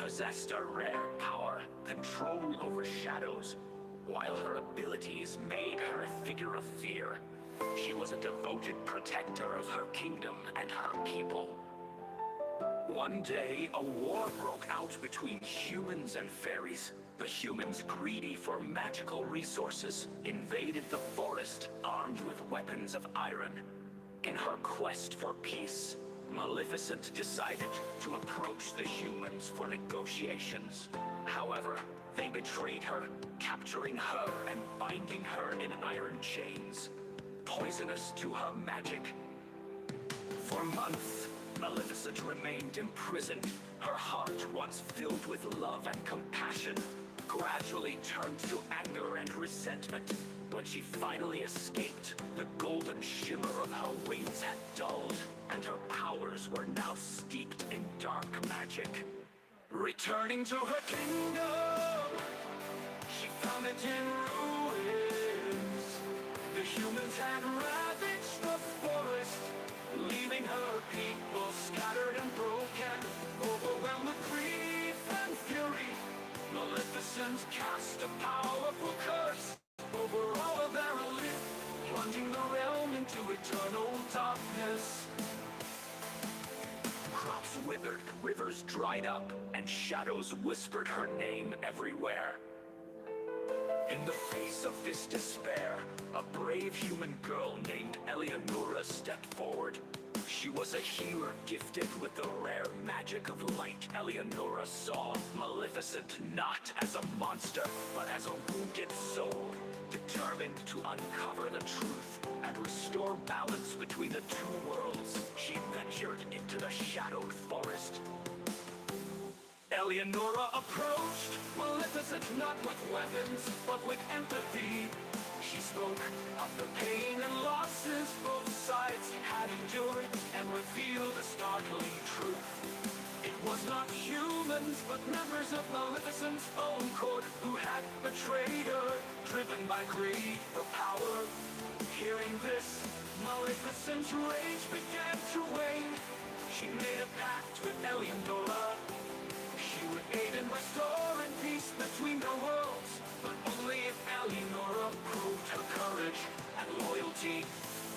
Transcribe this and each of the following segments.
possessed a rare power, control over shadows. While her abilities made her a figure of fear, she was a devoted protector of her kingdom and her people. One day, a war broke out between humans and fairies. The humans, greedy for magical resources, invaded the forest armed with weapons of iron. In her quest for peace, Maleficent decided to approach the humans for negotiations. However, they betrayed her, capturing her and binding her in iron chains, poisonous to her magic. For months, Maleficent remained imprisoned. Her heart, once filled with love and compassion, gradually turned to anger and resentment. When she finally escaped, the golden shimmer of her wings had dulled, and her powers were now steeped in dark magic. Returning to her kingdom, she found it in ruins. The humans had ravaged the forest, leaving her people scattered and broken, overwhelmed with grief and fury. Maleficent cast a powerful curse over all of their life, plunging the realm into eternal darkness. Crops withered, rivers dried up, and shadows whispered her name everywhere. In the face of this despair, a brave human girl named Eleonora stepped forward. She was a healer gifted with the rare magic of light. Eleonora saw Maleficent not as a monster, but as a wounded soul, determined to uncover the truth and restore balance between the two worlds. She ventured into the shadowed forest. Eleonora approached Maleficent not with weapons, but with empathy. She spoke of the pain and losses both sides had endured and revealed a startling truth. It was not humans, but members of Maleficent's own court who had betrayed her, driven by greed for power. Hearing this, Maleficent's rage began to wane. She made a pact with Eleonora. She would aid in restoring peace between the worlds, but only if Eleonora proved her courage and loyalty.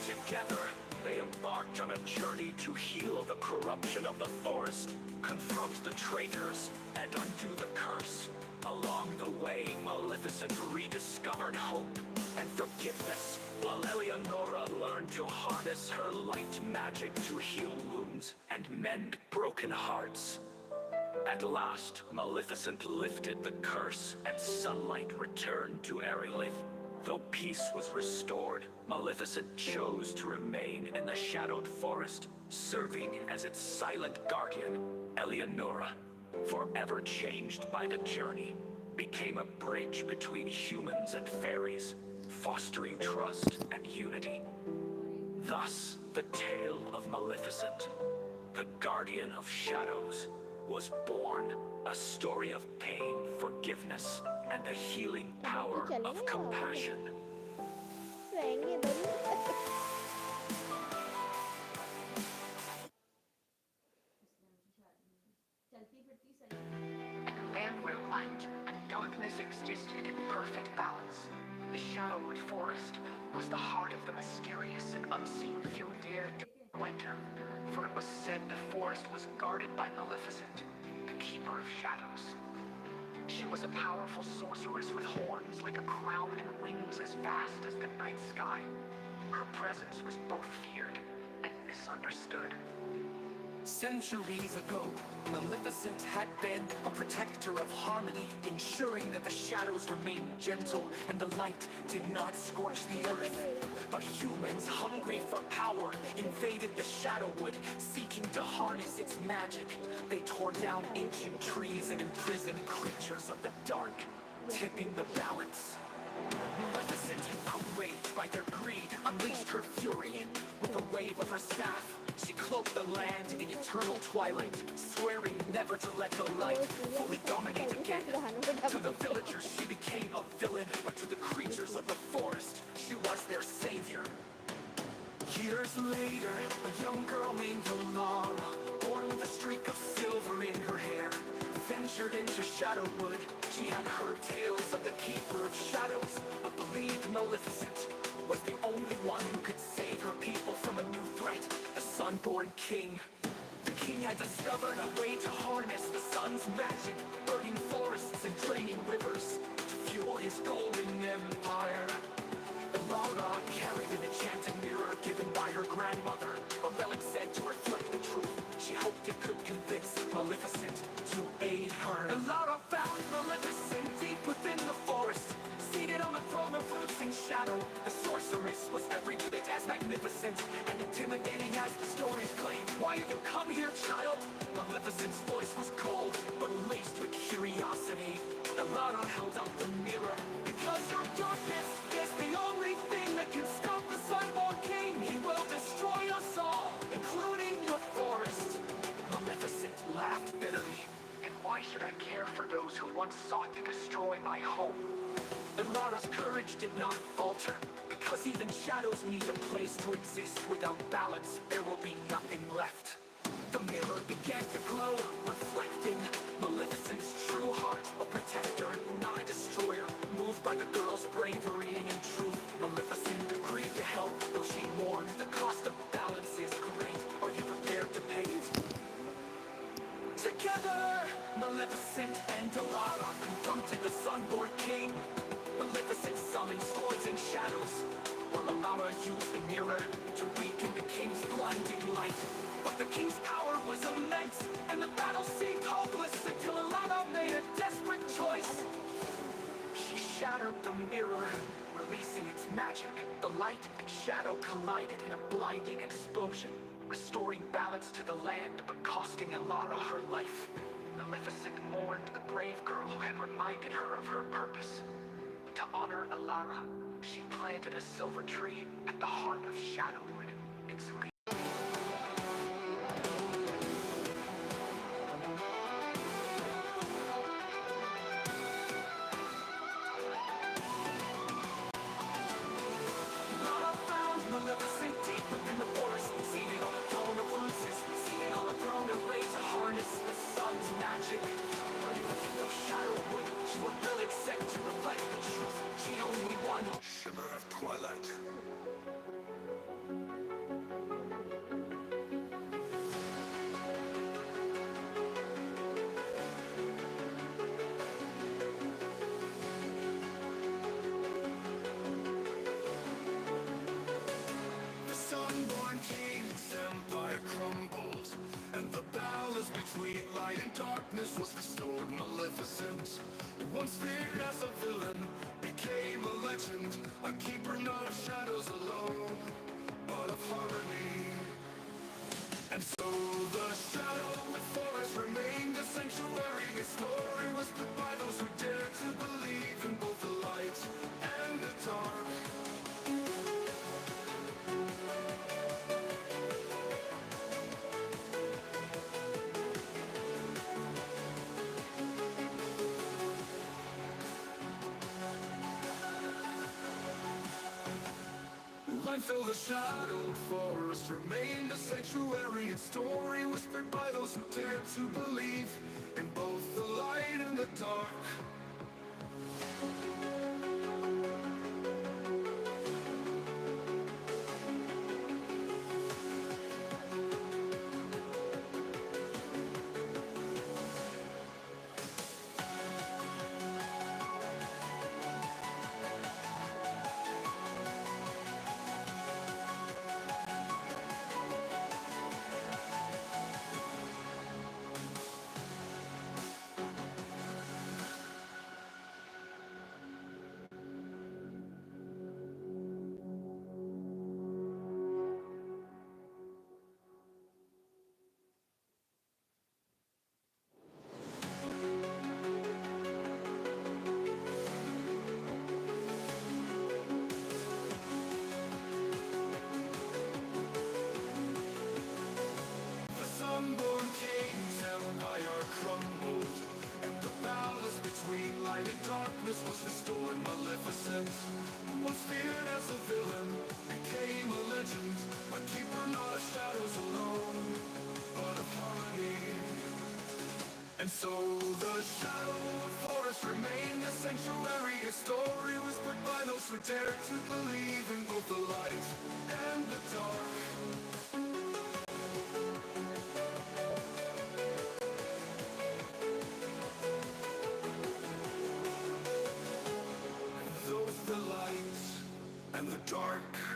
Together, they embarked on a journey to heal the corruption of the forest, confront the traitors, and undo the curse. Along the way, Maleficent rediscovered hope and forgiveness, while Eleonora learned to harness her light magic to heal wounds and mend broken hearts. At last, Maleficent lifted the curse, and sunlight returned to Erilith. Though peace was restored, Maleficent chose to remain in the shadowed forest, serving as its silent guardian. Eleonora, forever changed by the journey, became a bridge between humans and fairies, fostering trust and unity. Thus, the tale of Maleficent, the guardian of shadows, was born, a story of pain, forgiveness, and the healing power of compassion. And where light and darkness existed in perfect balance, the shadowed forest was the heart of the mysterious and unseen few dared to enter, for it was said the forest was guarded by Maleficent, the keeper of shadows. She was a powerful sorceress with horns like a crown and wings as vast as the night sky. Her presence was both feared and misunderstood. Centuries ago, Maleficent had been a protector of harmony, ensuring that the shadows remained gentle and the light did not scorch the earth. But humans, hungry for power, invaded the Shadowwood, seeking to harness its magic. They tore down ancient trees and imprisoned creatures of the dark, tipping the balance. Maleficent, outraged by their greed, unleashed her fury. With a wave of her staff, she cloaked the land in eternal twilight, swearing never to let the light fully dominate again. To the villagers, she became a villain, but to the creatures of the forest, she was their savior. Years later, a young girl named Alara, born with a streak of silver in her hair, ventured Shadowwood. She had heard tales of the Keeper of Shadows, but believed Maleficent was the only one who could save her people from a new threat, the Sunborn King. The king had discovered a way to harness the sun's magic, burning forests and draining rivers to fuel his golden empire. Alara carried an enchanted mirror given by her grandmother. A relic said to reflect the truth. She hoped it could convince Maleficent to aid her. Alara found Maleficent deep within the forest, seated on the throne of Rootsing Shadow. The sorceress was every bit as magnificent and intimidating as the stories claimed. Why have you come here, child? Maleficent's voice was cold, but laced with curiosity. Alara held up the mirror. Because your darkness is the only thing that can stop the Sunborn King. He will destroy us all, including your forest. Maleficent laughed bitterly. And why should I care for those who once sought to destroy my home? Alara's courage did not falter. Because even shadows need a place to exist. Without balance, there will be nothing left. The mirror began to glow, reflecting Maleficent's true heart, a protector, not a destroyer. Moved by the girl's bravery and truth, Maleficent agreed to help, though she warned the cost of balance is great. Are you prepared to pay it? Together, Maleficent and Alara confronted the Sunborn King. Maleficent summoned swords and shadows, while Alara used the mirror to weaken the king's blinding light. But the king's power was immense, and the battle seemed hopeless until Alara made a desperate choice. She shattered the mirror, releasing its magic. The light and shadow collided in a blinding explosion, restoring balance to the land but costing Alara her life. Maleficent mourned the brave girl who had reminded her of her purpose. To honor Alara, she planted a silver tree at the heart of Shadowwood. Its Maleficent deep within the forest, seated on a throne of roses, seated on a throne of ways to harness the sun's magic. Running within the Shadowwood, she would will accept to reflect the truth. She only one shimmer of twilight. Sunborn King's empire crumbled, and the balance between light and darkness was restored. Maleficent, once feared as a villain, became a legend, a keeper not of shadows alone, but of harmony. And so the Shadowwood Forest remained a sanctuary. Its story was put by those who dared to believe in both the light and the dark. Until the Shadowed Forest remained a sanctuary. Its story whispered by those who dared to believe in both the light and the dark. Sunborn King's empire crumbled, and the balance between light and darkness was restored. Maleficent, once feared as a villain, became a legend, a keeper not of shadows alone, but of harmony. And so the Shadowwood Forest remained a sanctuary, a story whispered by those who dared to believe in both the light and the dark. Though the light and the dark